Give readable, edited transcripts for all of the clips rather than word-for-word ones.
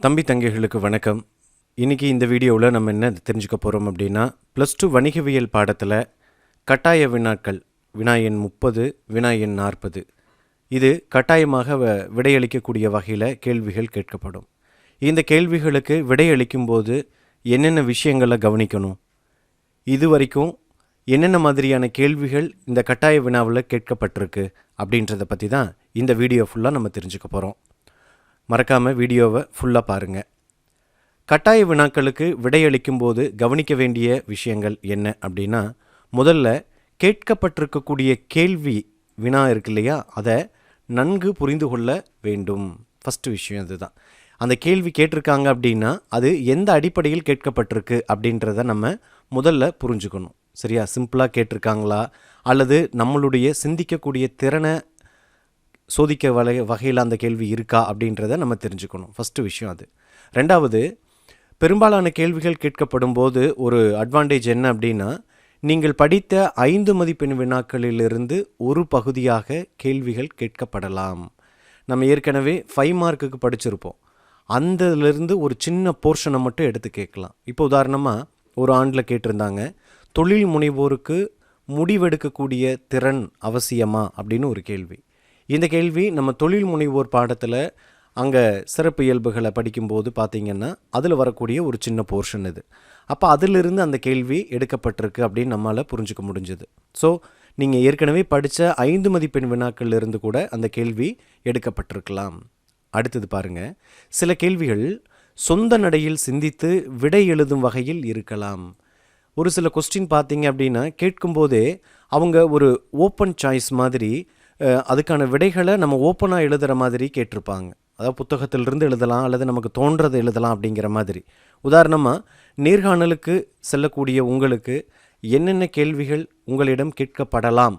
தம்பி தங்கைகளுக்கு வணக்கம். இன்றைக்கி இந்த வீடியோவில் நம்ம என்ன தெரிஞ்சுக்க போகிறோம் அப்படின்னா, +2 வணிகவியல் பாடத்தில் கட்டாய வினாக்கள் வினா எண் 30, வினா எண் 40 இது கட்டாயமாக விடையளிக்கக்கூடிய வகையில் கேள்விகள் கேட்கப்படும். இந்த கேள்விகளுக்கு விடையளிக்கும் போது என்னென்ன விஷயங்களை கவனிக்கணும், இது வரைக்கும் என்னென்ன மாதிரியான கேள்விகள் இந்த கட்டாய வினாவில் கேட்கப்பட்டிருக்கு அப்படின்றத பற்றி தான் இந்த வீடியோ ஃபுல்லாக நம்ம தெரிஞ்சுக்க போகிறோம். மறக்காமல் வீடியோவை ஃபுல்லாக பாருங்கள். கட்டாய வினாக்களுக்கு விடையளிக்கும் போது கவனிக்க வேண்டிய விஷயங்கள் என்ன அப்படின்னா, முதல்ல கேட்கப்பட்டிருக்கக்கூடிய கேள்வி வினா இருக்கு இல்லையா, அதை நன்கு புரிந்து கொள்ள வேண்டும். ஃபஸ்ட்டு விஷயம் இதுதான். அந்த கேள்வி கேட்டிருக்காங்க அப்படின்னா அது எந்த அடிப்படையில் கேட்கப்பட்டிருக்கு அப்படின்றத நம்ம முதல்ல புரிஞ்சுக்கணும். சரியா? சிம்பிளாக கேட்டிருக்காங்களா அல்லது நம்மளுடைய சிந்திக்கக்கூடிய திறனை சோதிக்க வகையில் அந்த கேள்வி இருக்கா அப்படின்றத நம்ம தெரிஞ்சுக்கணும். ஃபஸ்ட்டு விஷயம் அது. ரெண்டாவது, பெரும்பாலான கேள்விகள் கேட்கப்படும் போது ஒரு அட்வான்டேஜ் என்ன அப்படின்னா, நீங்கள் படித்த 5 மதிப்பெண் வினாக்களிலிருந்து ஒரு பகுதியாக கேள்விகள் கேட்கப்படலாம். நம்ம ஏற்கனவே 5 மார்க்குக்கு படிச்சிருப்போம். அந்தலேருந்து ஒரு சின்ன போர்ஷனை மட்டும் எடுத்து கேட்கலாம். இப்போ உதாரணமாக ஒரு ஆண்டில் கேட்டிருந்தாங்க, தொழில் முனைவோருக்கு முடிவெடுக்கக்கூடிய திறன் அவசியமா அப்படின்னு ஒரு கேள்வி. இந்த கேள்வி நம்ம தொழில் முனைவோர் பாடத்தில் அங்கே சிறப்பு இயல்புகளை படிக்கும்போது பார்த்திங்கன்னா அதில் வரக்கூடிய ஒரு சின்ன போர்ஷன் இது. அப்போ அதிலிருந்து அந்த கேள்வி எடுக்கப்பட்டிருக்கு அப்படின்னு நம்மளால் புரிஞ்சுக்க முடிஞ்சுது. ஸோ நீங்கள் ஏற்கனவே படித்த 5 மதிப்பெண் வினாக்களிலிருந்து கூட அந்த கேள்வி எடுக்கப்பட்டிருக்கலாம். அடுத்தது பாருங்கள், சில கேள்விகள் சொந்த நடையில் சிந்தித்து விடை எழுதும் வகையில் இருக்கலாம். ஒரு சில கொஸ்டின் பார்த்திங்க அப்படின்னா கேட்கும்போதே அவங்க ஒரு ஓப்பன் சாய்ஸ் மாதிரி அதுக்கான விடைகளை நம்ம ஓப்பனாக எழுதுகிற மாதிரி கேட்டிருப்பாங்க. அதாவது புத்தகத்திலிருந்து எழுதலாம் அல்லது நமக்கு தோன்றதை எழுதலாம் அப்படிங்கிற மாதிரி. உதாரணமாக நேர்காணலுக்கு செல்லக்கூடிய உங்களுக்கு என்னென்ன கேள்விகள் உங்களிடம் கேட்கப்படலாம்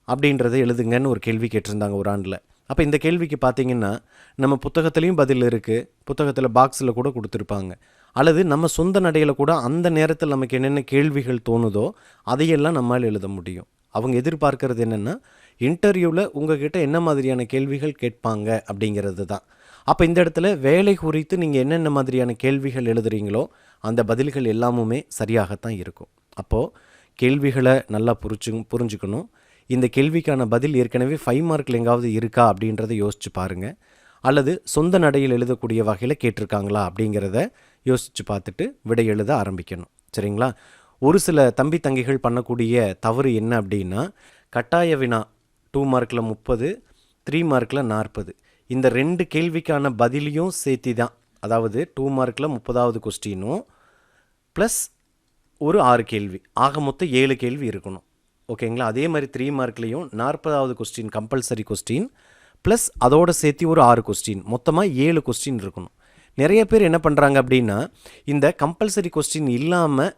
அப்படின்றத எழுதுங்கன்னு ஒரு கேள்வி கேட்டிருந்தாங்க ஒரு ஆண்டில். அப்போ இந்த கேள்விக்கு பார்த்திங்கன்னா நம்ம புத்தகத்துலேயும் பதில் இருக்குது, புத்தகத்தில் பாக்ஸில் கூட கொடுத்துருப்பாங்க, அல்லது நம்ம சொந்த நடையில் கூட அந்த நேரத்தில் நமக்கு என்னென்ன கேள்விகள் தோணுதோ அதையெல்லாம் நம்மால் எழுத முடியும். அவங்க எதிர்பார்க்கறது என்னென்னா, இன்டர்வியூவில் உங்ககிட்ட என்ன மாதிரியான கேள்விகள் கேட்பாங்க அப்படிங்கிறது தான். அப்போ இந்த இடத்துல வேலை குறித்து நீங்கள் என்னென்ன மாதிரியான கேள்விகள் எழுதுறீங்களோ அந்த பதில்கள் எல்லாமுமே சரியாகத்தான் இருக்கும். அப்போது கேள்விகளை நல்லா புரிஞ்சுக்கணும். இந்த கேள்விக்கான பதில் ஏற்கனவே 5 மார்க்கில் எங்காவது இருக்கா அப்படின்றத யோசித்து பாருங்கள், அல்லது சொந்த நடையில் எழுதக்கூடிய வகையில் கேட்டிருக்காங்களா அப்படிங்கிறத யோசித்து பார்த்துட்டு விடை எழுத ஆரம்பிக்கணும். சரிங்களா? ஒரு சில தம்பி தங்கைகள் பண்ணக்கூடிய தவறு என்ன அப்படின்னா, கட்டாய வினா 2 மார்க்கில் 30, 3 மார்க்கில் 40 இந்த 2 கேள்விக்கான பதிலையும் சேர்த்தி தான், அதாவது 2 மார்க்கில் 30வது கொஸ்டினும் ப்ளஸ் ஒரு 6 கேள்வி, ஆக மொத்தம் 7 கேள்வி இருக்கணும். ஓகேங்களா? அதே மாதிரி 3 மார்க்லேயும் 40வது கொஸ்டின் கம்பல்சரி கொஸ்டின் ப்ளஸ் அதோடு சேர்த்து ஒரு 6 கொஸ்டின், மொத்தமாக 7 கொஸ்டின் இருக்கணும். நிறைய பேர் என்ன பண்ணுறாங்க அப்படின்னா, இந்த கம்பல்சரி கொஸ்டின் இல்லாமல்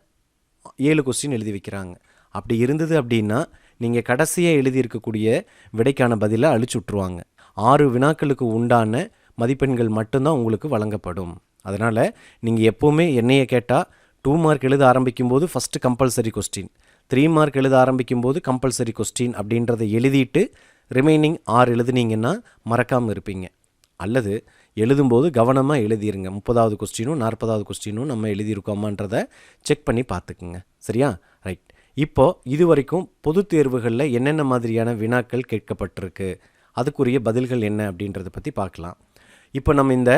7 கொஸ்டின் எழுதி வைக்கிறாங்க. அப்படி இருந்தது அப்படின்னா நீங்கள் கடைசியாக எழுதியிருக்கக்கூடிய விடைக்கான பதிலை அழிச்சு விட்ருவாங்க. 6 வினாக்களுக்கு உண்டான மதிப்பெண்கள் மட்டும்தான் உங்களுக்கு வழங்கப்படும். அதனால் நீங்கள் எப்போவுமே என்னையை கேட்டால் 2 மார்க் எழுத ஆரம்பிக்கும் போது ஃபஸ்ட்டு கம்பல்சரி கொஸ்டின், 3 மார்க் எழுத ஆரம்பிக்கும் போது கம்பல்சரி கொஸ்டின் அப்படின்றத எழுதிட்டு ரிமைனிங் 6 எழுதுனீங்கன்னா மறக்காமல் இருப்பீங்க. அல்லது எழுதும்போது கவனமாக எழுதிருங்க. 30வது கொஸ்டினும் 40வது கொஸ்டினும் நம்ம எழுதியிருக்கோமான்றதை செக் பண்ணி பார்த்துக்குங்க. சரியா? ரைட். இப்போது இது வரைக்கும் பொது தேர்வுகளில் என்னென்ன மாதிரியான வினாக்கள் கேட்கப்பட்டிருக்கு, அதுக்குரிய பதில்கள் என்ன அப்படின்றத பற்றி பார்க்கலாம். இப்போ நம்ம இந்த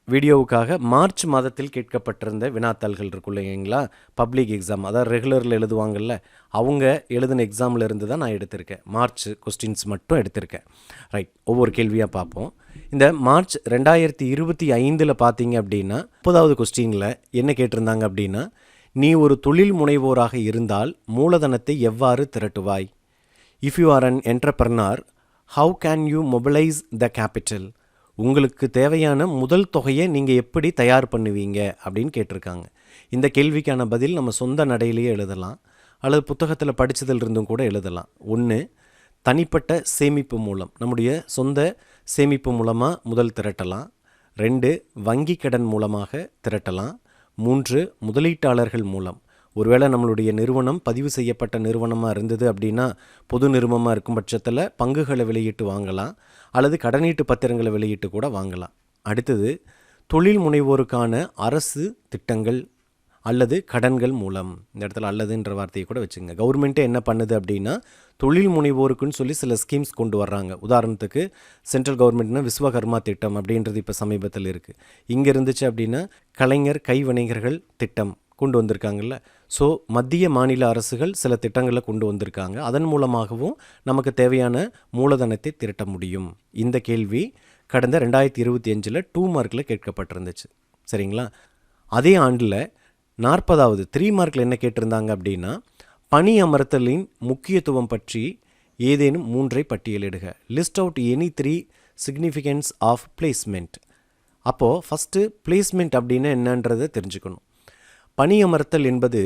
வீடியோவுக்காக மார்ச் மாதத்தில் கேட்கப்பட்டிருந்த வினாத்தாள்கள் இருக்கும் இல்லைங்களா, பப்ளிக் எக்ஸாம், அதாவது ரெகுலரில் எழுதுவாங்கள்ல, அவங்க எழுதின எக்ஸாமில் இருந்து தான் நான் எடுத்திருக்கேன். மார்ச் கொஸ்டின்ஸ் மட்டும் எடுத்திருக்கேன். ரைட். ஒவ்வொரு கேள்வியாக பார்ப்போம். இந்த மார்ச் 2025 பார்த்தீங்க அப்படின்னா 30வது கொஸ்டினில் என்ன கேட்டிருந்தாங்க அப்படின்னா, நீ ஒரு தொழில் முனைவோராக இருந்தால் மூலதனத்தை எவ்வாறு திரட்டுவாய்? If you are an entrepreneur, how can you mobilise the capital? உங்களுக்கு தேவையான முதல் தொகையை நீங்கள் எப்படி தயார் பண்ணுவீங்க அப்படின்னு கேட்டிருக்காங்க. இந்த கேள்விக்கான பதில் நம்ம சொந்த நடையிலேயே எழுதலாம், அல்லது புத்தகத்தில் படித்ததிலிருந்தும் கூட எழுதலாம். 1, தனிப்பட்ட சேமிப்பு மூலம், நம்முடைய சொந்த சேமிப்பு மூலமாக முதல் திரட்டலாம். 2, வங்கி கடன் மூலமாக திரட்டலாம். 3, முதலீட்டாளர்கள் மூலம், ஒருவேளை நம்மளுடைய நிறுவனம் பதிவு செய்யப்பட்ட நிறுவனமாக இருந்தது அப்படின்னா பொது நிறுவனமாக இருக்கும் பட்சத்தில் பங்குகளை வெளியிட்டு வாங்கலாம், அல்லது கடனீட்டு பத்திரங்களை வெளியிட்டு கூட வாங்கலாம். அடுத்தது தொழில் முனைவோருக்கான அரசு திட்டங்கள் அல்லது கடன்கள் மூலம். இந்த இடத்துல அல்லதுன்ற வார்த்தையை கூட வச்சுங்க. கவர்மெண்ட்டே என்ன பண்ணுது அப்படின்னா தொழில் முனைவோருக்குன்னு சொல்லி சில ஸ்கீம்ஸ் கொண்டு வர்றாங்க. உதாரணத்துக்கு சென்ட்ரல் கவர்மெண்ட்னா விஸ்வகர்மா திட்டம் அப்படின்றது இப்போ சமீபத்தில் இருக்குது. இங்கே இருந்துச்சு அப்படின்னா கலைஞர் கைவினைஞர்கள் திட்டம் கொண்டு வந்திருக்காங்கல்ல. ஸோ மத்திய மாநில அரசுகள் சில திட்டங்களை கொண்டு வந்திருக்காங்க. அதன் மூலமாகவும் நமக்கு தேவையான மூலதனத்தை திரட்ட முடியும். இந்த கேள்வி கடந்த 2025 2 மார்க்கில் கேட்கப்பட்டிருந்துச்சு. சரிங்களா? அதே ஆண்டில் 40வது 3 மார்க்கில் என்ன கேட்டிருந்தாங்க அப்படின்னா பணி அமர்த்தலின் முக்கியத்துவம் பற்றி ஏதேனும் 3 பட்டியலிடுக. List out any 3 significance of placement. அப்போது ஃபஸ்ட்டு பிளேஸ்மெண்ட் அப்படின்னா என்னன்றதை தெரிஞ்சுக்கணும். பணி அமர்த்தல் என்பது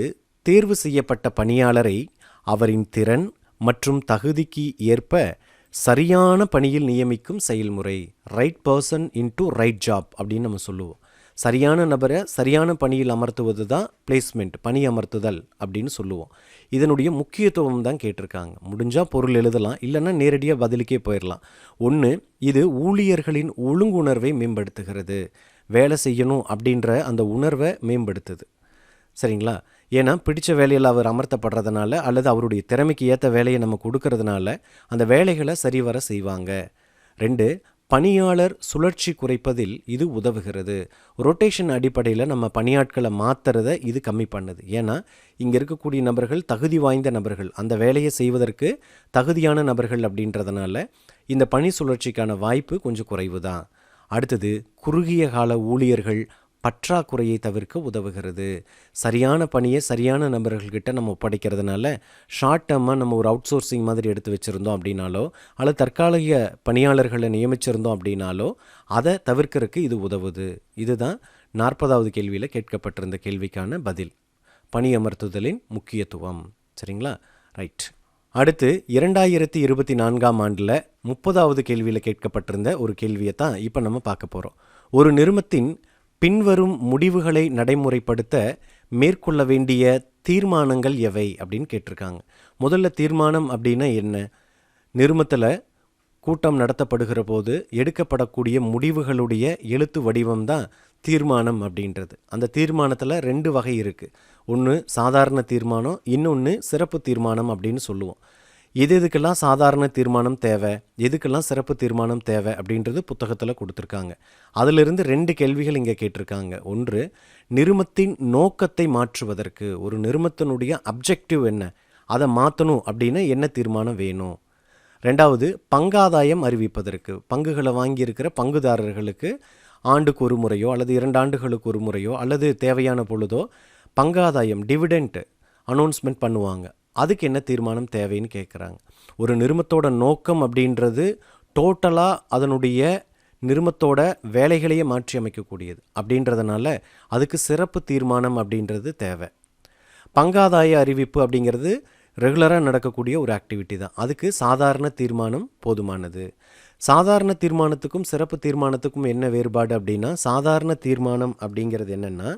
தேர்வு செய்யப்பட்ட பணியாளரை அவரின் திறன் மற்றும் தகுதிக்கு ஏற்ப சரியான பணியில் நியமிக்கும் செயல்முறை. Right person into right job அப்படின்னு நம்ம சொல்லுவோம். சரியான நபரை சரியான பணியில் அமர்த்துவது தான் பிளேஸ்மெண்ட், பணி அமர்த்துதல் அப்படின்னு சொல்லுவோம். இதனுடைய முக்கியத்துவம் தான் கேட்டிருக்காங்க. முடிஞ்சால் பொருள் எழுதலாம், இல்லைன்னா நேரடியாக பதிலுக்கே போயிடலாம். ஒன்று, இது ஊழியர்களின் ஒழுங்குணர்வை மேம்படுத்துகிறது. வேலை செய்யணும் அப்படின்ற அந்த உணர்வை மேம்படுத்துது. சரிங்களா? ஏன்னா பிடிச்ச வேலையில் அவர் அமர்த்தப்படுறதுனால அல்லது அவருடைய திறமைக்கு ஏற்ற வேலையை நம்ம கொடுக்கறதுனால அந்த வேலைகளை சரிவர செய்வாங்க. 2, பணியாளர் சுழற்சி குறைப்பதில் இது உதவுகிறது. ரொட்டேஷன் அடிப்படையில் நம்ம பணியாட்களை மாற்றுறதை இது கம்மி பண்ணுது. ஏன்னா இங்கே இருக்கக்கூடிய நபர்கள் தகுதி வாய்ந்த நபர்கள், அந்த வேலையை செய்வதற்கு தகுதியான நபர்கள் அப்படின்றதுனால இந்த பணி சுழற்சிக்கான வாய்ப்பு கொஞ்சம் குறைவு தான். அடுத்தது, குறுகிய கால ஊழியர்கள் பற்றாக்குறையை தவிர்க்க உதவுகிறது. சரியான பணியை சரியான நபர்கள்கிட்ட நம்ம ஒப்படைக்கிறதுனால ஷார்ட் டேர்மாக நம்ம ஒரு அவுட் சோர்சிங் மாதிரி எடுத்து வச்சுருந்தோம் அப்படின்னாலோ அல்லது தற்காலிக பணியாளர்களை நியமிச்சிருந்தோம் அப்படின்னாலோ அதை தவிர்க்கிறதுக்கு இது உதவுது. இதுதான் 40வது கேள்வியில் கேட்கப்பட்டிருந்த கேள்விக்கான பதில். பணி அமர்த்துதலின் முக்கியத்துவம். சரிங்களா? ரைட். அடுத்து 2024 ஆண்டில் 30வது கேள்வியில் கேட்கப்பட்டிருந்த ஒரு கேள்வியை தான் இப்போ நம்ம பார்க்க போகிறோம். ஒரு நிறுவனத்தின் பின்வரும் முடிவுகளை நடைமுறைப்படுத்த மேற்கொள்ள வேண்டிய தீர்மானங்கள் எவை அப்படின்னு கேட்டிருக்காங்க. முதல்ல தீர்மானம் அப்படின்னா என்ன? நிறுவனத்தில் கூட்டம் நடத்தப்படுகிற போது எடுக்கப்படக்கூடிய முடிவுகளுடைய எழுத்து வடிவம் தான் தீர்மானம் அப்படின்றது. அந்த தீர்மானத்தில் 2 வகை இருக்குது. ஒன்று சாதாரண தீர்மானம், இன்னொன்று சிறப்பு தீர்மானம் அப்படின்னு சொல்லுவோம். எதுக்கெல்லாம் சாதாரண தீர்மானம் தேவை, எதுக்கெல்லாம் சிறப்பு தீர்மானம் தேவை அப்படின்றது புத்தகத்தில் கொடுத்துருக்காங்க. அதிலிருந்து 2 கேள்விகள் இங்கே கேட்டிருக்காங்க. ஒன்று, நிறுவனத்தின் நோக்கத்தை மாற்றுவதற்கு, ஒரு நிறுவனத்தினுடைய அப்ஜெக்டிவ் என்ன, அதை மாற்றணும் அப்படின்னா என்ன தீர்மானம் வேணும். 2வது, பங்காதாயம் அறிவிப்பதற்கு, பங்குகளை வாங்கியிருக்கிற பங்குதாரர்களுக்கு ஆண்டுக்கு ஒரு முறையோ அல்லது 2 ஆண்டுகளுக்கு ஒரு முறையோ அல்லது தேவையான பொழுதோ பங்காதாயம் டிவிடெண்ட் அனௌன்ஸ்மெண்ட் பண்ணுவாங்க. அதுக்கு என்ன தீர்மானம் தேவைன்னு கேட்குறாங்க. ஒரு நிறுவனத்தோட நோக்கம் அப்படின்றது டோட்டலாக அதனுடைய நிறுவனத்தோட வேலைகளையே மாற்றி அமைக்கக்கூடியது அப்படின்றதுனால அதுக்கு சிறப்பு தீர்மானம் அப்படின்றது தேவை. பங்காதாய அறிவிப்பு அப்படிங்கிறது ரெகுலராக நடக்கக்கூடிய ஒரு ஆக்டிவிட்டி தான். அதுக்கு சாதாரண தீர்மானம் போதுமானது. சாதாரண தீர்மானத்துக்கும் சிறப்பு தீர்மானத்துக்கும் என்ன வேறுபாடு அப்படின்னா, சாதாரண தீர்மானம் அப்படிங்கிறது என்னென்னா,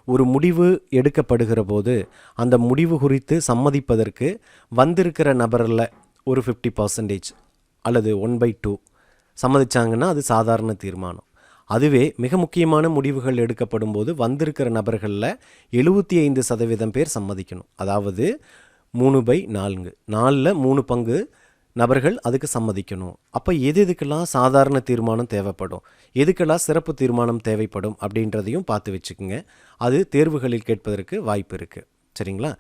ஒரு முடிவு எடுக்கப்படுகிற போது அந்த முடிவு குறித்து சம்மதிப்பதற்கு வந்திருக்கிற நபரில் ஒரு 50% அல்லது 1/2 சம்மதிச்சாங்கன்னா அது சாதாரண தீர்மானம். அதுவே மிக முக்கியமான முடிவுகள் எடுக்கப்படும் போது வந்திருக்கிற நபர்களில் 75% பேர் சம்மதிக்கணும். அதாவது 3/4, 4ல் 3 பங்கு நபர்கள் அதுக்கு சம்மதிக்கணும். அப்போ எதுக்கெல்லாம் சாதாரண தீர்மானம் தேவைப்படும், எதுக்கெல்லாம் சிறப்பு தீர்மானம் தேவைப்படும் அப்படின்றதையும் பார்த்து வச்சுக்கோங்க. அது தேர்வுகளில் கேட்பதற்கு வாய்ப்பு இருக்குது. சரிங்களா?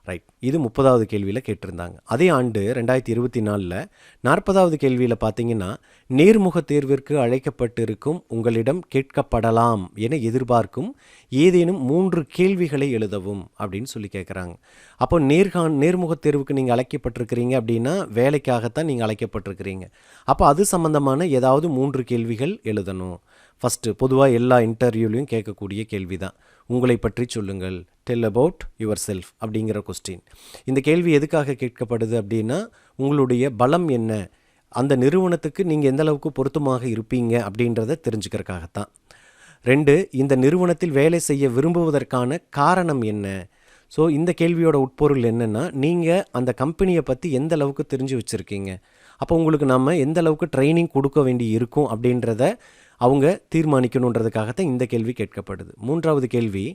ரைட். இது 30வது கேள்வியில் கேட்டிருந்தாங்க. அதே ஆண்டு 2024 40வது கேள்வியில் பார்த்தீங்கன்னா, நேர்முக தேர்விற்கு அழைக்கப்பட்டிருக்கும் உங்களிடம் கேட்கப்படலாம் என எதிர்பார்க்கும் ஏதேனும் 3 கேள்விகளை எழுதவும் அப்படின்னு சொல்லி கேட்குறாங்க. அப்போ நேர்முக தேர்வுக்கு நீங்கள் அழைக்கப்பட்டிருக்கிறீங்க அப்படின்னா வேலைக்காகத்தான் நீங்கள் அழைக்கப்பட்டிருக்கிறீங்க. அப்போ அது சம்மந்தமான ஏதாவது 3 கேள்விகள் எழுதணும். ஃபஸ்ட்டு, பொதுவாக எல்லா இன்டர்வியூலையும் கேட்கக்கூடிய கேள்வி தான், உங்களை பற்றி சொல்லுங்கள், டெல் அபவுட் யுவர் செல்ஃப் அப்படிங்கிற கொஸ்டின். இந்த கேள்வி எதுக்காக கேட்கப்படுது அப்படின்னா, உங்களுடைய பலம் என்ன, அந்த நிறுவனத்துக்கு நீங்கள் எந்த அளவுக்கு பொருத்தமாக இருப்பீங்க அப்படின்றத தெரிஞ்சுக்கிறதுக்காகத்தான். 2, இந்த நிறுவனத்தில் வேலை செய்ய விரும்புவதற்கான காரணம் என்ன. ஸோ இந்த கேள்வியோட உட்பொருள் என்னென்னா, நீங்கள் அந்த கம்பெனியை பற்றி எந்த அளவுக்கு தெரிஞ்சு வச்சுருக்கீங்க, அப்போ உங்களுக்கு நம்ம எந்த அளவுக்கு ட்ரைனிங் கொடுக்க வேண்டி இருக்கும் அப்படின்றத அவங்க தீர்மானிக்கணுன்றதுக்காகத்தான் இந்த கேள்வி கேட்கப்படுது. 3வது கேள்வி,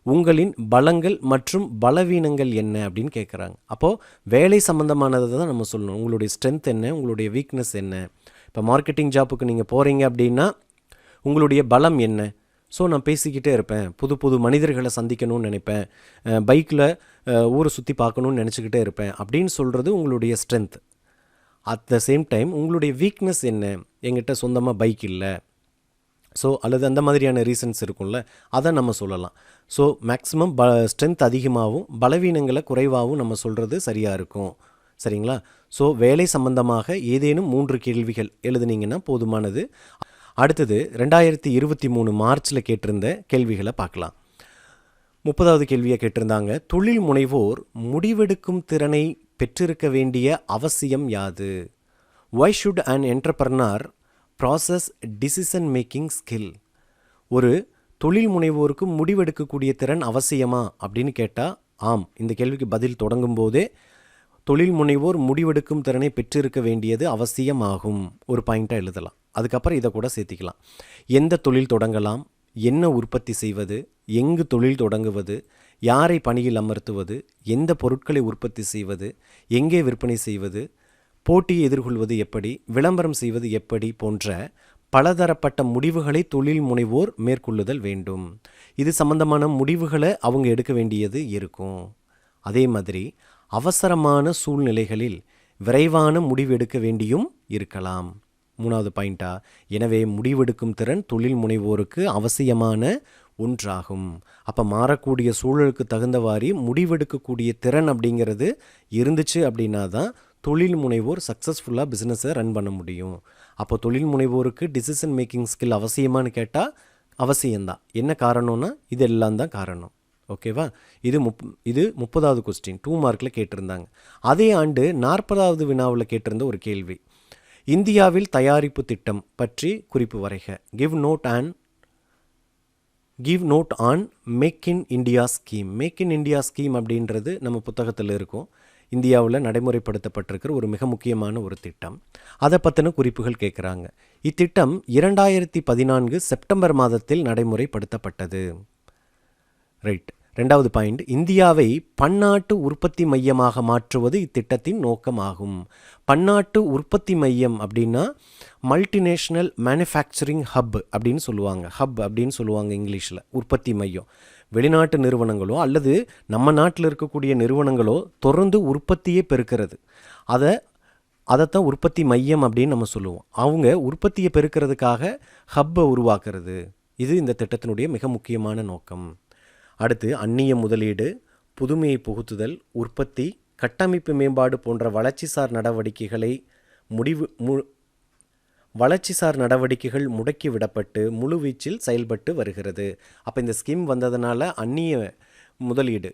உங்களின் பலங்கள் மற்றும் பலவீனங்கள் என்ன அப்படின்னு கேட்குறாங்க. அப்போது வேலை சம்மந்தமானதை தான் நம்ம சொல்லணும். உங்களுடைய ஸ்ட்ரென்த் என்ன, உங்களுடைய வீக்னஸ் என்ன. இப்போ மார்க்கெட்டிங் ஜாப்புக்கு நீங்கள் போகிறீங்க அப்படின்னா உங்களுடைய பலம் என்ன? ஸோ நான் பேசிக்கிட்டே இருப்பேன், புது புது மனிதர்களை சந்திக்கணும்னு நினைப்பேன், பைக்கில் ஊரை சுற்றி பார்க்கணுன்னு நினச்சிக்கிட்டே இருப்பேன் அப்படின்னு சொல்கிறது உங்களுடைய strength. At the same time உங்களுடைய வீக்னஸ் என்ன? எங்கிட்ட சொந்தமாக பைக் இல்லை, ஸோ அல்லது அந்த மாதிரியான ரீசன்ஸ் இருக்கும்ல, அதை நம்ம சொல்லலாம். ஸோ மேக்ஸிமம் ஸ்ட்ரென்த் அதிகமாகவும் பலவீனங்களை குறைவாகவும் நம்ம சொல்கிறது சரியாக இருக்கும். சரிங்களா? ஸோ வேலை சம்பந்தமாக ஏதேனும் 3 கேள்விகள் எழுதுனீங்கன்னா போதுமானது. அடுத்தது 2023 மார்ச்சில் கேட்டிருந்த கேள்விகளை பார்க்கலாம். 30வது கேள்வியை கேட்டிருந்தாங்க, தொழில் முனைவோர் முடிவெடுக்கும் திறனை பெற்றிருக்க வேண்டிய அவசியம் யாது? Why should an entrepreneur process decision making skill? ஒரு தொழில் முனைவோருக்கு முடிவெடுக்கக்கூடிய திறன் அவசியமா அப்படின்னு கேட்டால் ஆம். இந்த கேள்விக்கு பதில் தொடங்கும் போதே தொழில் முனைவோர் முடிவெடுக்கும் திறனை பெற்றிருக்க வேண்டியது அவசியமாகும் ஒரு பாயிண்ட்டாக எழுதலாம். அதுக்கப்புறம் இதை கூட சேர்த்திக்கலாம். எந்த தொழில் தொடங்கலாம், என்ன உற்பத்தி செய்வது, எங்கு தொழில் தொடங்குவது, யாரை பணியில் அமர்த்துவது, எந்த பொருட்களை உற்பத்தி செய்வது, எங்கே விற்பனை செய்வது, போட்டியை எதிர்கொள்வது எப்படி, விளம்பரம் செய்வது எப்படி போன்ற பலதரப்பட்ட முடிவுகளை தொழில் முனைவோர் மேற்கொள்ளுதல் வேண்டும். இது சம்பந்தமான முடிவுகளை அவங்க எடுக்க வேண்டியது இருக்கும். அதே மாதிரி அவசரமான சூழ்நிலைகளில் விரைவான முடிவெடுக்க வேண்டியும் இருக்கலாம். 3வது பாயிண்டா, எனவே முடிவெடுக்கும் திறன் தொழில் முனைவோருக்கு அவசியமான ஒன்றாகும். அப்போ மாறக்கூடிய சூழலுக்கு தகுந்தவாறு முடிவெடுக்கக்கூடிய திறன் அப்படிங்கிறது இருந்துச்சு அப்படின்னா தான் தொழில் முனைவோர் சக்ஸஸ்ஃபுல்லாக பிஸ்னஸை ரன் பண்ண முடியும். அப்போ தொழில் முனைவோருக்கு டிசிஷன் மேக்கிங் ஸ்கில் அவசியமானு கேட்டால் அவசியம்தான். என்ன காரணம்னா இதெல்லாம் தான் காரணம். ஓகேவா? இது 30வது கொஸ்டின் 2 மார்க்கில் கேட்டிருந்தாங்க. அதே ஆண்டு 40வது வினாவில் கேட்டிருந்த ஒரு கேள்வி, இந்தியாவில் தயாரிப்பு திட்டம் பற்றி குறிப்பு வரைக. Give note on make in India scheme. Make in India scheme அப்படின்றது நம்ம புத்தகத்தில் இருக்கும். இந்தியாவில் நடைமுறைப்படுத்தப்பட்டிருக்கிற ஒரு மிக முக்கியமான ஒரு திட்டம். அதை பற்றின குறிப்புகள் கேட்குறாங்க. இத்திட்டம் 2014 செப்டம்பர் மாதத்தில் நடைமுறைப்படுத்தப்பட்டது. ரைட். 2வது பாயிண்ட், இந்தியாவை பன்னாட்டு உற்பத்தி மையமாக மாற்றுவது இத்திட்டத்தின் நோக்கமாகும். பன்னாட்டு உற்பத்தி மையம் அப்படின்னா மல்டிநேஷ்னல் மேனுஃபேக்சரிங் ஹப் அப்படின்னு சொல்லுவாங்க. ஹப் அப்படின்னு சொல்லுவாங்க இங்கிலீஷில். உற்பத்தி மையம். வெளிநாட்டு நிறுவனங்களோ அல்லது நம்ம நாட்டில் இருக்கக்கூடிய நிறுவனங்களோ தொடர்ந்து உற்பத்தியே பெருக்கிறது. அதைத்தான் உற்பத்தி மையம் அப்படின்னு நம்ம சொல்லுவோம். அவங்க உற்பத்தியை பெருக்கிறதுக்காக ஹப்பை உருவாக்குறது. இது இந்த திட்டத்தினுடைய மிக முக்கியமான நோக்கம். அடுத்து அந்நிய முதலீடு, புதுமையை புகுத்துதல், உற்பத்தி, கட்டமைப்பு மேம்பாடு போன்ற வளர்ச்சிசார் நடவடிக்கைகள் முடக்கி விடப்பட்டு முழுவீச்சில் செயல்பட்டு வருகிறது. அப்போ இந்த ஸ்கீம் வந்ததுனால அந்நிய முதலீடு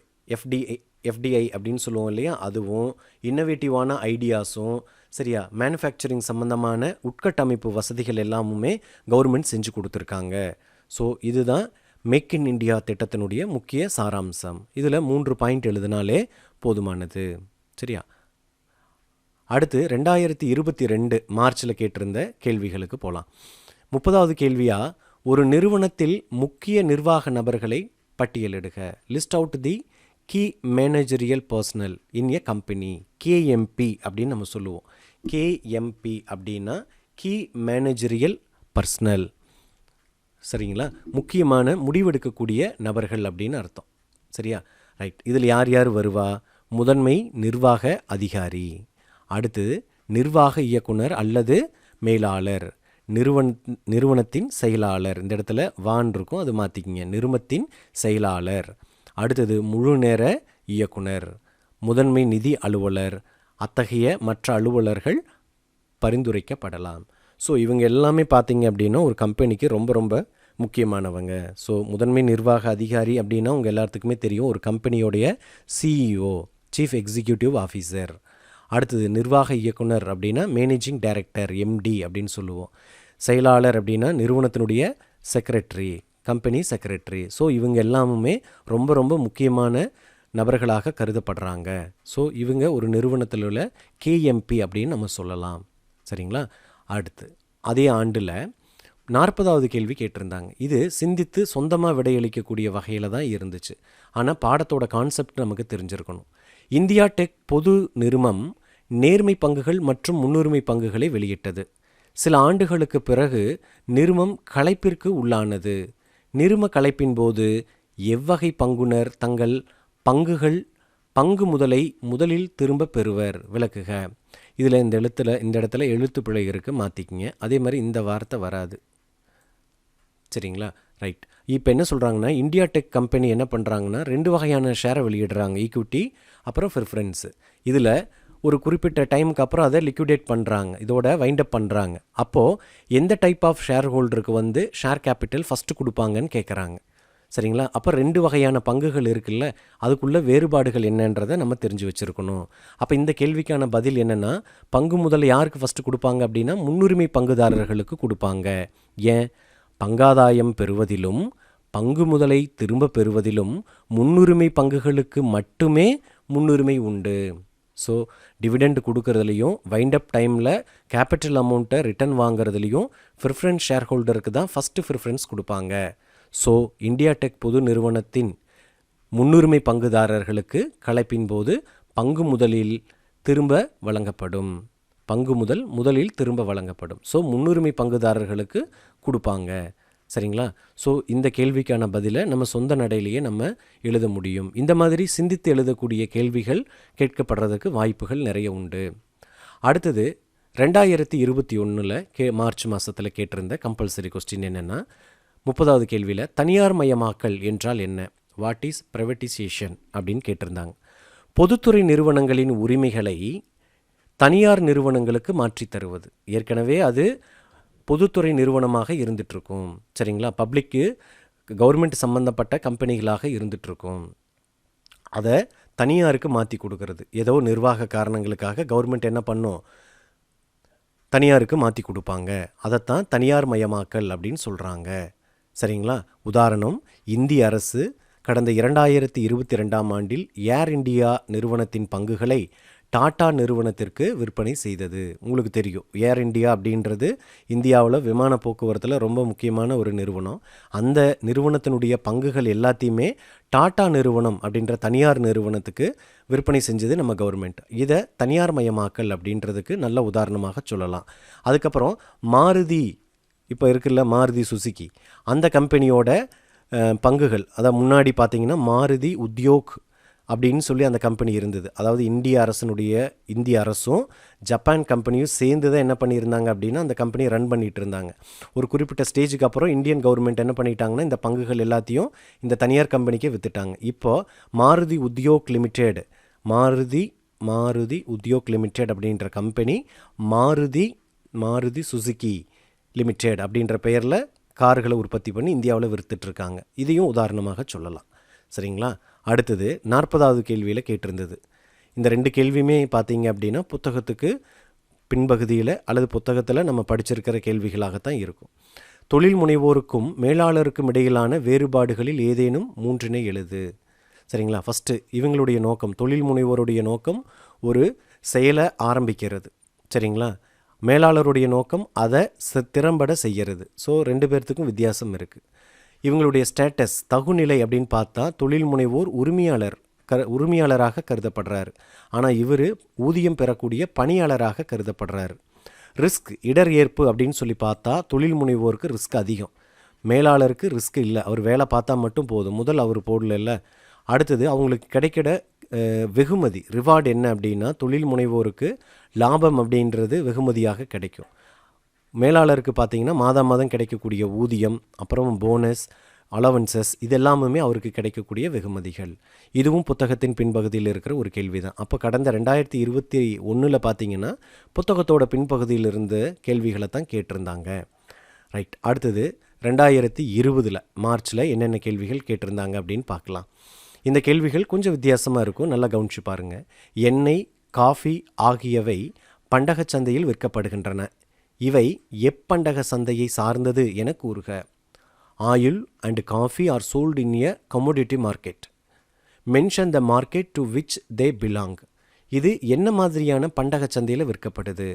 எஃப்டிஐ அப்படின்னு சொல்லுவோம் இல்லையா, அதுவும் இன்னோவேட்டிவான ஐடியாஸும் சரியா மேனுஃபேக்சரிங் சம்மந்தமான உட்கட்டமைப்பு வசதிகள் எல்லாமுமே கவர்மெண்ட் செஞ்சு கொடுத்துருக்காங்க. ஸோ இதுதான் மேக் இன் இண்டியா திட்டத்தினுடைய முக்கிய சாராம்சம். இதில் 3 பாயிண்ட் எழுதினாலே போதுமானது. சரியா? அடுத்து 2022 மார்ச்சில் கேட்டிருந்த கேள்விகளுக்கு போகலாம். 30வது கேள்வியாக, ஒரு நிறுவனத்தில் முக்கிய நிர்வாக நபர்களை பட்டியலிடுக. List out the key managerial personnel in a company. KMP அப்படின்னு நம்ம சொல்லுவோம். கேஎம்பி அப்படின்னா கீ மேனேஜரியல் பர்சனல். சரிங்களா? முக்கியமான முடிவெடுக்கக்கூடிய நபர்கள் அப்படின்னு அர்த்தம். சரியா? ரைட். இதில் யார் யார் வருவா? முதன்மை நிர்வாக அதிகாரி, அடுத்து நிர்வாக இயக்குனர் அல்லது மேலாளர், நிறுவனத்தின் செயலாளர். இந்த இடத்துல வான் இருக்கும், அது மாற்றிக்கிங்க. நிறுவனத்தின் செயலாளர். அடுத்தது முழு நேர இயக்குனர், முதன்மை நிதி அலுவலர். அத்தகைய மற்ற அலுவலர்கள் பரிந்துரைக்கப்படலாம். ஸோ இவங்க எல்லாமே பார்த்தீங்க அப்படின்னா ஒரு கம்பெனிக்கு ரொம்ப ரொம்ப முக்கியமானவங்க. ஸோ முதன்மை நிர்வாக அதிகாரி அப்படின்னா உங்கள் எல்லாத்துக்குமே தெரியும், ஒரு கம்பெனியோடைய சிஇஓ, சீஃப் எக்ஸிக்யூட்டிவ் ஆஃபீஸர். அடுத்தது நிர்வாக இயக்குனர் அப்படின்னா மேனேஜிங் டைரக்டர், எம்டி அப்படின்னு சொல்லுவோம். செயலாளர் அப்படின்னா நிறுவனத்தினுடைய செக்ரட்டரி, கம்பெனி செக்ரட்டரி. ஸோ இவங்க எல்லாமுமே ரொம்ப ரொம்ப முக்கியமான நபர்களாக கருதப்படுறாங்க. ஸோ இவங்க ஒரு நிறுவனத்தில் உள்ள கேஎம்பி அப்படின்னு நம்ம சொல்லலாம். சரிங்களா? அடுத்து அதே ஆண்டில் 40வது கேள்வி கேட்டிருந்தாங்க. இது சிந்தித்து சொந்தமாக விடையளிக்கக்கூடிய வகையில் தான் இருந்துச்சு. ஆனால் பாடத்தோட கான்செப்ட் நமக்கு தெரிஞ்சிருக்கணும். இந்தியா டெக் பொது நிறுவனம் நேர்மை பங்குகள் மற்றும் முன்னுரிமை பங்குகளை வெளியிட்டது. சில ஆண்டுகளுக்கு பிறகு நிறுவனம் கலைப்பிற்கு உள்ளானது. நிறுவ கலைப்பின் போது எவ்வகை பங்குனர் தங்கள் பங்கு முதலை முதலில் திரும்ப பெறுவர்? விளக்குக. இதில் இந்த இடத்துல எழுத்து பிழை இருக்குது, மாற்றிக்கிங்க. அதே மாதிரி இந்த வார்த்தை வராது. சரிங்களா? ரைட். இப்போ என்ன சொல்கிறாங்கன்னா, இந்தியா டெக் கம்பெனி என்ன பண்ணுறாங்கன்னா 2 வகையான ஷேரை வெளியிடுறாங்க, ஈக்விட்டி அப்புறம் ப்ரிஃபரன்ஸு. இதில் ஒரு குறிப்பிட்ட டைமுக்கு அப்புறம் அதை லிக்விடேட் பண்ணுறாங்க, இதோட வைண்டப் பண்ணுறாங்க. அப்போது எந்த டைப் ஆஃப் ஷேர் ஹோல்டருக்கு ஷேர் கேபிட்டல் ஃபஸ்ட்டு கொடுப்பாங்கன்னு கேட்குறாங்க. சரிங்களா? அப்போ 2 வகையான பங்குகள் இருக்குல்ல, அதுக்குள்ளே வேறுபாடுகள் என்னன்றதை நம்ம தெரிஞ்சு வச்சுருக்கணும். அப்போ இந்த கேள்விக்கான பதில் என்னென்னா, பங்கு முதல் யாருக்கு ஃபஸ்ட்டு கொடுப்பாங்க அப்படின்னா முன்னுரிமை பங்குதாரர்களுக்கு கொடுப்பாங்க. ஏன்? பங்காதாயம் பெறுவதிலும் பங்கு முதலை திரும்ப பெறுவதிலும் முன்னுரிமை பங்குகளுக்கு மட்டுமே முன்னுரிமை உண்டு. ஸோ டிவிடெண்ட் கொடுக்கறதுலையும் வைண்டப் டைமில் கேபிட்டல் அமௌண்ட்டை ரிட்டர்ன் வாங்குறதுலையும் ப்ரிஃபரன்ஸ் ஷேர் ஹோல்டருக்கு தான் ஃபஸ்ட்டு ப்ரிஃபரன்ஸ் கொடுப்பாங்க. ஸோ இந்தியா டெக் பொது நிறுவனத்தின் முன்னுரிமை பங்குதாரர்களுக்கு கலைப்பின் போது பங்கு முதலில் திரும்ப வழங்கப்படும். முதலில் திரும்ப வழங்கப்படும். ஸோ முன்னுரிமை பங்குதாரர்களுக்கு கொடுப்பாங்க. சரிங்களா? ஸோ இந்த கேள்விக்கான பதிலை நம்ம சொந்த நடையிலேயே நம்ம எழுத முடியும். இந்த மாதிரி சிந்தித்து எழுதக்கூடிய கேள்விகள் கேட்கப்படுறதுக்கு வாய்ப்புகள் நிறைய உண்டு. அடுத்தது 2021 மார்ச் மாதத்தில் கேட்டிருந்த கம்பல்சரி கொஸ்டின் என்னென்னா, 30வது கேள்வியில் தனியார் மயமாக்கல் என்றால் என்ன? வாட் இஸ் ப்ரைவேட்டைசேஷன் அப்படின்னு கேட்டிருந்தாங்க. பொதுத்துறை நிறுவனங்களின் உரிமைகளை தனியார் நிறுவனங்களுக்கு மாற்றி தருவது. ஏற்கனவே அது பொதுத்துறை நிறுவனமாக இருந்துகிட்ருக்கும். சரிங்களா? பப்ளிக்கு கவர்மெண்ட் சம்மந்தப்பட்ட கம்பெனிகளாக இருந்துகிட்ருக்கும். அதை தனியாருக்கு மாற்றி கொடுக்கறது. ஏதோ நிர்வாக காரணங்களுக்காக கவர்மெண்ட் என்ன பண்ணும்? தனியாருக்கு மாற்றி கொடுப்பாங்க. அதைத்தான் தனியார் மயமாக்கல் அப்படின்னு சொல்கிறாங்க. சரிங்களா? உதாரணம், இந்திய அரசு கடந்த 2022ஆம் ஆண்டில் ஏர் இண்டியா நிறுவனத்தின் பங்குகளை டாடா நிறுவனத்திற்கு விற்பனை செய்தது. உங்களுக்கு தெரியும், ஏர் இண்டியா அப்படின்றது இந்தியாவில் விமான போக்குவரத்தில் ரொம்ப முக்கியமான ஒரு நிறுவனம். அந்த நிறுவனத்தினுடைய பங்குகள் எல்லாத்தையுமே டாடா நிறுவனம் அப்படின்ற தனியார் நிறுவனத்துக்கு விற்பனை செஞ்சது நம்ம கவர்மெண்ட். இதை தனியார் மயமாக்கல் அப்படின்றதுக்கு நல்ல உதாரணமாக சொல்லலாம். அதுக்கப்புறம் மாருதி, இப்போ இருக்குல்ல மாருதி சுசுகி, அந்த கம்பெனியோட பங்குகள், அதாவது முன்னாடி பார்த்தீங்கன்னா மாருதி உத்யோக் அப்படின்னு சொல்லி அந்த கம்பெனி இருந்தது. அதாவது இந்திய அரசும் ஜப்பான் கம்பெனியும் சேர்ந்து தான் என்ன பண்ணியிருந்தாங்க அப்படின்னா அந்த கம்பெனியை ரன் பண்ணிகிட்டு இருந்தாங்க. ஒரு குறிப்பிட்ட ஸ்டேஜுக்கு அப்புறம் இந்தியன் கவர்மெண்ட் என்ன பண்ணிட்டாங்கன்னா இந்த பங்குகள் எல்லாத்தையும் இந்த தனியார் கம்பெனிக்கே விற்றுட்டாங்க. இப்போது மாருதி உத்யோக் லிமிடெட் அப்படின்ற கம்பெனி மாருதி சுசுகி லிமிடெட் அப்படின்ற பெயரில் கார்களை உற்பத்தி பண்ணி இந்தியாவில் விற்றுட்ருக்காங்க. இதையும் உதாரணமாக சொல்லலாம். சரிங்களா? அடுத்தது 40வது கேள்வியில் கேட்டிருந்தது. இந்த 2 கேள்வியுமே பார்த்தீங்க அப்படின்னா புத்தகத்துக்கு பின்பகுதியில் அல்லது புத்தகத்தில் நம்ம படிச்சிருக்கிற கேள்விகளாகத்தான் இருக்கும். தொழில் முனைவோருக்கும் மேலாளருக்கும் இடையிலான வேறுபாடுகளில் ஏதேனும் 3 எழுது. சரிங்களா? ஃபஸ்ட்டு இவங்களுடைய நோக்கம், தொழில் முனைவோருடைய நோக்கம் ஒரு செயலை ஆரம்பிக்கிறது. சரிங்களா? மேலாளருடைய நோக்கம் அதை திறம்பட செய்கிறது. ஸோ 2 பேர்த்துக்கும் வித்தியாசம் இருக்குது. இவங்களுடைய ஸ்டேட்டஸ், தகுநிலை அப்படின்னு பார்த்தா தொழில் முனைவோர் உரிமையாளராக கருதப்படுறாரு. ஆனால் இவர் ஊதியம் பெறக்கூடிய பணியாளராக கருதப்படுறாரு. ரிஸ்க், இடர் ஏற்பு அப்படின்னு சொல்லி பார்த்தா தொழில் முனைவோருக்கு ரிஸ்க் அதிகம், மேலாளருக்கு ரிஸ்க் இல்லை. அவர் வேலை பார்த்தா மட்டும் போதும், முதல் அவர் போடல. அடுத்தது அவங்களுக்கு கிடைக்கிற வெகுமதி, ரிவார்டு என்ன அப்படின்னா தொழில் முனைவோருக்கு லாபம் அப்படின்றது வெகுமதியாக கிடைக்கும். மேலாளருக்கு பார்த்திங்கன்னா மாதம் கிடைக்கக்கூடிய ஊதியம், அப்புறம் போனஸ், அலவன்சஸ், இதெல்லாமுமே அவருக்கு கிடைக்கக்கூடிய வெகுமதிகள். இதுவும் புத்தகத்தின் பின்பகுதியில் இருக்கிற ஒரு கேள்வி தான். அப்போ கடந்த 2021 பார்த்திங்கன்னா புத்தகத்தோட பின்பகுதியில் இருந்த கேள்விகளை தான் கேட்டிருந்தாங்க. ரைட். அடுத்தது 2020 மார்ச்சில் என்னென்ன கேள்விகள் கேட்டிருந்தாங்க அப்படின்னு பார்க்கலாம். இந்த கேள்விகள் கொஞ்சம் வித்தியாசமாக இருக்கும், நல்லா கவனிச்சு பாருங்கள். எண்ணெய், காஃபி ஆகியவை பண்டக சந்தையில் விற்கப்படுகின்றன. இவை எப்பண்டக சந்தையை சார்ந்தது என கூறுக. Oil and coffee are sold in a commodity market. Mention the market to which they belong. இது என்ன மாதிரியான பண்டகச் சந்தையில் விற்கப்படுது.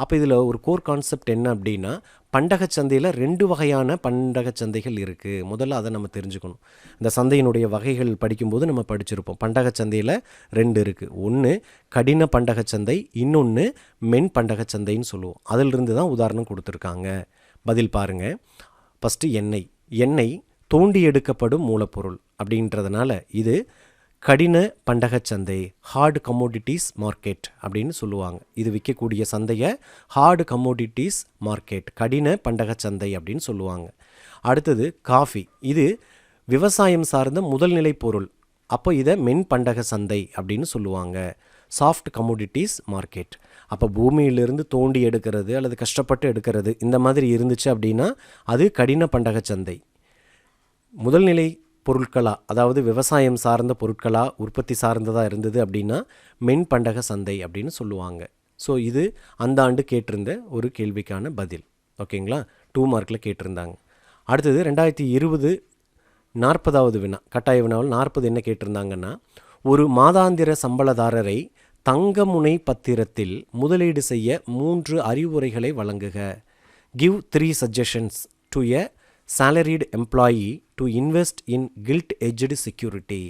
அப்போ இதில் ஒரு கோர் கான்செப்ட் என்ன அப்படின்னா, பண்டகச் சந்தையில் 2 வகையான பண்டகச் சந்தைகள் இருக்குது. முதல்ல அதை நம்ம தெரிஞ்சுக்கணும். இந்த சந்தையினுடைய வகைகள் படிக்கும்போது நம்ம படிச்சிருப்போம். பண்டகச் சந்தையில் 2 இருக்குது. ஒன்று கடின பண்டகச் சந்தை, இன்னொன்று மென் பண்டகச் சந்தைன்னு சொல்லுவோம். அதிலிருந்து தான் உதாரணம் கொடுத்துருக்காங்க. பதில் பாருங்கள். ஃபஸ்ட்டு எண்ணெய் தோண்டி எடுக்கப்படும் மூலப்பொருள் அப்படின்றதுனால இது கடின பண்டகச் சந்தை, ஹார்டு கமோடிட்டிஸ் மார்க்கெட் அப்படின்னு சொல்லுவாங்க. இது விற்கக்கூடிய சந்தையை ஹார்டு கமோடிட்டிஸ் மார்க்கெட், கடின பண்டகச் சந்தை அப்படின்னு சொல்லுவாங்க. அடுத்தது காஃபி, இது விவசாயம் சார்ந்த முதல்நிலை பொருள். அப்போ இதை மென் பண்டக சந்தை அப்படின்னு சொல்லுவாங்க, சாஃப்ட் கமோடிட்டிஸ் மார்க்கெட். அப்போ பூமியிலிருந்து தோண்டி எடுக்கிறது அல்லது கஷ்டப்பட்டு எடுக்கிறது இந்த மாதிரி இருந்துச்சு அப்படின்னா அது கடின பண்டகச் சந்தை. முதல்நிலை பொருட்களா, அதாவது விவசாயம் சார்ந்த பொருட்களா, உற்பத்தி சார்ந்ததாக இருந்தது அப்படின்னா மென் பண்டக சந்தை அப்படின்னு சொல்லுவாங்க. ஸோ இது அந்த ஆண்டு கேட்டிருந்த ஒரு கேள்விக்கான பதில். ஓகேங்களா, 2 மார்க்கில் கேட்டிருந்தாங்க. அடுத்தது 2020 40வது வினா, கட்டாய வினாவில் 40 என்ன கேட்டிருந்தாங்கன்னா, ஒரு மாதாந்திர சம்பளதாரரை தங்கமுனை பத்திரத்தில் முதலீடு செய்ய 3 அறிவுரைகளை வழங்குக. Give 3 suggestions to a salaried employee to invest in gilt-edged security.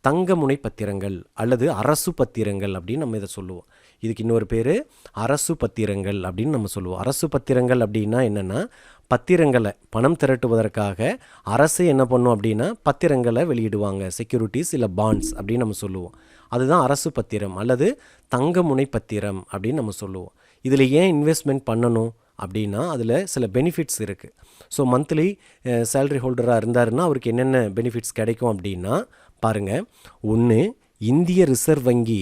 தங்கமுனை பத்திரங்கள் அல்லது அரசு பத்திரங்கள் அப்படின்னு நம்ம இதை சொல்லுவோம். இதுக்கு இன்னொரு பேர் அரசு பத்திரங்கள் அப்படின்னு நம்ம சொல்லுவோம். அரசு பத்திரங்கள் அப்படின்னா என்னென்னா, பத்திரங்களை பணம் திரட்டுவதற்காக அரசு என்ன பண்ணும் அப்படின்னா பத்திரங்களை வெளியிடுவாங்க, செக்யூரிட்டிஸ் இல்லை பாண்ட்ஸ் அப்படின்னு நம்ம சொல்லுவோம். அதுதான் அரசு பத்திரம் அல்லது தங்கமுனை பத்திரம் அப்படின்னு நம்ம சொல்லுவோம். இதில் ஏன் இன்வெஸ்ட்மெண்ட் பண்ணணும் அப்படின்னா அதில் சில பெனிஃபிட்ஸ் இருக்குது. ஸோ மந்த்லி சேலரி ஹோல்டராக இருந்தாருன்னா அவருக்கு என்னென்ன பெனிஃபிட்ஸ் கிடைக்கும் அப்படின்னா பாருங்கள். 1, இந்திய ரிசர்வ் வங்கி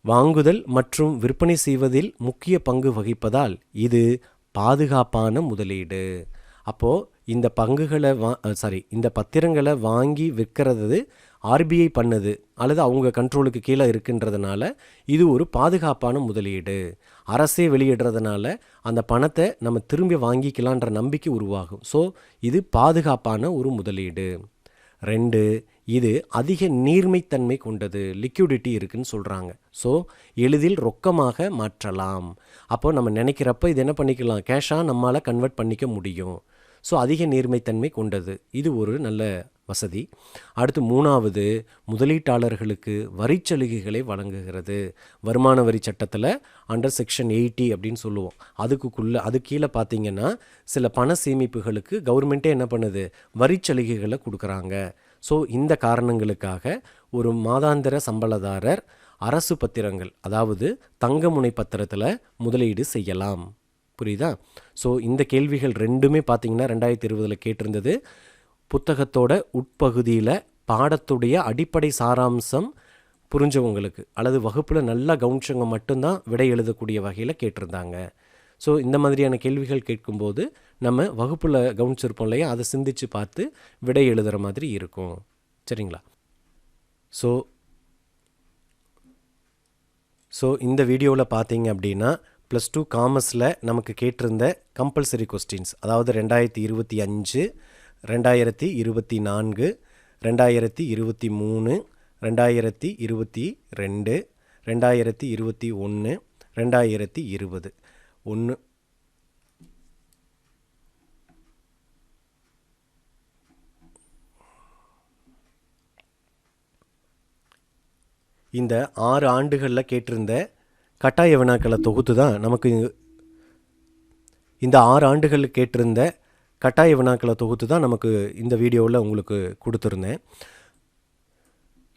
வாங்குதல் மற்றும் விற்பனை செய்வதில் முக்கிய பங்கு வகிப்பதால் இது பாதுகாப்பான முதலீடு. அப்போது இந்த பங்குகளை இந்த பத்திரங்களை வாங்கி விற்கிறது ஆர்பிஐ பண்ணுது அல்லது அவங்க கண்ட்ரோலுக்கு கீழே இருக்குன்றதுனால இது ஒரு பாதுகாப்பான முதலீடு. அரசே வெளியிடுறதுனால அந்த பணத்தை நம்ம திரும்பி வாங்கிக்கலான்ற நம்பிக்கை உருவாகும். ஸோ இது பாதுகாப்பான ஒரு முதலீடு. 2, இது அதிக நீர்மைத்தன்மை கொண்டது, லிக்விடிட்டி இருக்குன்னு சொல்கிறாங்க. ஸோ எளிதில் ரொக்கமாக மாற்றலாம். அப்போ நம்ம நினைக்கிறப்ப இது என்ன பண்ணிக்கலாம், கேஷாக நம்மளால் கன்வெர்ட் பண்ணிக்க முடியும். ஸோ அதிக நீர்மைத்தன்மை கொண்டது, இது ஒரு நல்ல வசதி. அடுத்து 3வது, முதலீட்டாளர்களுக்கு வரிச்சலுகைகளை வழங்குகிறது. வருமான வரி சட்டத்தில் அண்டர் செக்ஷன் 80 அப்படின்னு சொல்லுவோம். அது கீழே பார்த்தீங்கன்னா சில பண சேமிப்புகளுக்கு கவர்மெண்ட்டே என்ன பண்ணுது, வரிச்சலுகைகளை கொடுக்குறாங்க. ஸோ இந்த காரணங்களுக்காக ஒரு மாதாந்திர சம்பளதாரர் அரசு பத்திரங்கள் அதாவது தங்கமுனை பத்திரத்தில் முதலீடு செய்யலாம். புரியுதா? ஸோ இந்த கேள்விகள் 2மே பார்த்தீங்கன்னா 2020 கேட்டிருந்தது. புத்தகத்தோட உட்பகுதியில் பாடத்துடைய அடிப்படை சாராம்சம் புரிஞ்சவங்களுக்கு அல்லது வகுப்பில் நல்லா கவனிச்சவங்க மட்டும்தான் விடை எழுதக்கூடிய வகையில் கேட்டிருந்தாங்க. ஸோ இந்த மாதிரியான கேள்விகள் கேட்கும்போது நம்ம வகுப்பில் கவனிச்சிருப்போம் இல்லையா, அதை சிந்திச்சு பார்த்து விடை எழுதுகிற மாதிரி இருக்கும். சரிங்களா? ஸோ இந்த வீடியோவில் பார்த்தீங்க அப்படின்னா +2 காமர்ஸில் நமக்கு கேட்டிருந்த கம்பல்சரி கொஸ்டின்ஸ், அதாவது 2025, 2024, 2023, 2022, 2021, 2020 இந்த 6 ஆண்டுகளில் கேட்டிருந்த கட்டாய வினாக்களை தொகுத்து தான் நமக்கு இந்த 6 ஆண்டுகள் கேட்டிருந்த கட்டாய வினாக்களை தொகுத்து தான் நமக்கு இந்த வீடியோவில் உங்களுக்கு கொடுத்துருந்தேன்.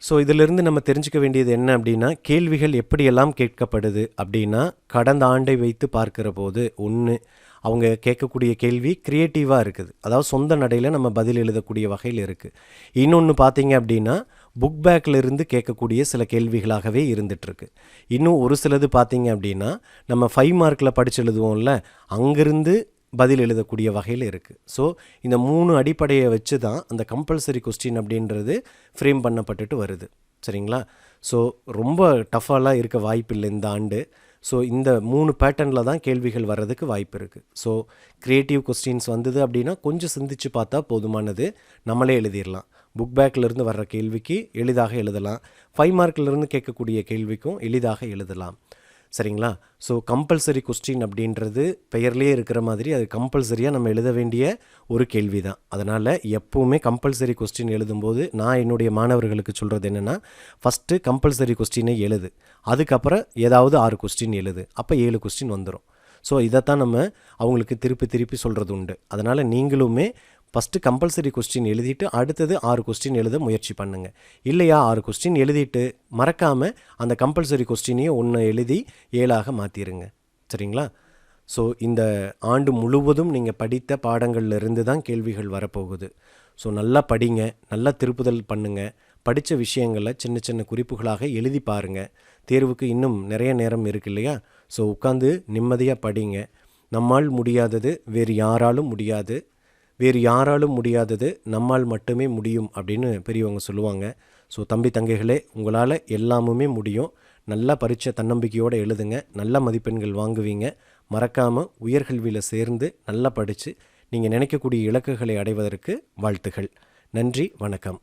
ஸோ இதிலிருந்து நம்ம தெரிஞ்சுக்க வேண்டியது என்ன அப்படின்னா, கேள்விகள் எப்படியெல்லாம் கேட்கப்படுது அப்படின்னா, கடந்த ஆண்டை வைத்து பார்க்கிற போது அவங்க கேட்கக்கூடிய கேள்வி க்ரியேட்டிவாக இருக்குது, அதாவது சொந்த நடையில் நம்ம பதில் எழுதக்கூடிய வகையில் இருக்குது. இன்னொன்று பார்த்தீங்க அப்படின்னா புக் பேக்கில் இருந்து கேட்கக்கூடிய சில கேள்விகளாகவே இருந்துகிட்ருக்கு. இன்னும் ஒரு சிலது பார்த்தீங்க அப்படின்னா நம்ம 5 மார்க்கில் படித்து எழுதுவோம்ல, அங்கேருந்து பதில் எழுதக்கூடிய வகையில் இருக்குது. ஸோ இந்த 3 அடிப்படையை வச்சு தான் அந்த கம்பல்சரி கொஸ்டின் அப்படின்றது ஃப்ரேம் பண்ணப்பட்டுட்டு வருது. சரிங்களா? ஸோ ரொம்ப டஃப்பாலாம் இருக்க வாய்ப்பில்லை இந்த ஆண்டு. ஸோ இந்த 3 பேட்டர்னில் தான் கேள்விகள் வர்றதுக்கு வாய்ப்பு இருக்குது. ஸோ க்ரியேட்டிவ் கொஸ்டின்ஸ் வந்தது அப்படின்னா கொஞ்சம் சிந்திச்சு பார்த்தா போதுமானது, நம்மளே எழுதிடலாம். புக் பேக்லேருந்து வர்ற கேள்விக்கு எளிதாக எழுதலாம், 5 மார்க்லேருந்து கேட்கக்கூடிய கேள்விக்கும் எளிதாக எழுதலாம். சரிங்களா? ஸோ கம்பல்சரி கொஸ்டின் அப்படின்றது பெயர்லேயே இருக்கிற மாதிரி அது கம்பல்சரியாக நம்ம எழுத வேண்டிய ஒரு கேள்வி தான். அதனால் எப்போவுமே கம்பல்சரி கொஸ்டின் எழுதும்போது நான் என்னுடைய மாணவர்களுக்கு சொல்கிறது என்னென்னா, ஃபஸ்ட்டு கம்பல்சரி கொஸ்டினை எழுது, அதுக்கப்புறம் ஏதாவது 6 கொஸ்டின் எழுது, அப்போ 7 கொஸ்டின் வந்துடும். ஸோ இதைத்தான் நம்ம அவங்களுக்கு திருப்பி திருப்பி சொல்கிறது உண்டு. அதனால் நீங்களுமே ஃபஸ்ட்டு கம்பல்சரி கொஸ்டின் எழுதிட்டு அடுத்தது 6 கொஸ்டின் எழுத முயற்சி பண்ணுங்கள். இல்லையா 6 கொஸ்டின் எழுதிட்டு மறக்காமல் அந்த கம்பல்சரி கொஸ்டினையும் 1 எழுதி 7ஆக மாற்றிடுங்க. சரிங்களா? ஸோ இந்த ஆண்டு முழுவதும் நீங்கள் படித்த பாடங்கள்லேருந்து தான் கேள்விகள் வரப்போகுது. ஸோ நல்லா படிங்க, நல்லா திருப்புதல் பண்ணுங்கள், படித்த விஷயங்களை சின்ன சின்ன குறிப்புகளாக எழுதி பாருங்கள். தேர்வுக்கு இன்னும் நிறைய நேரம் இருக்கு இல்லையா? ஸோ உட்காந்து நிம்மதியாக படிங்க. நம்மால் முடியாதது வேறு யாராலும் முடியாது, வேறு யாராலும் முடியாதது நம்மால் மட்டுமே முடியும் அப்படின்னு பெரியவங்க சொல்லுவாங்க. ஸோ தம்பி தங்கைகளே, உங்களால் எல்லாமுமே முடியும். நல்லா பரீட்சை தன்னம்பிக்கையோடு எழுதுங்க, நல்ல மதிப்பெண்கள் வாங்குவீங்க. மறக்காமல் உயர்கல்வியில் சேர்ந்து நல்லா படித்து நீங்கள் நினைக்கக்கூடிய இலக்குகளை அடைவதற்கு வாழ்த்துகள். நன்றி, வணக்கம்.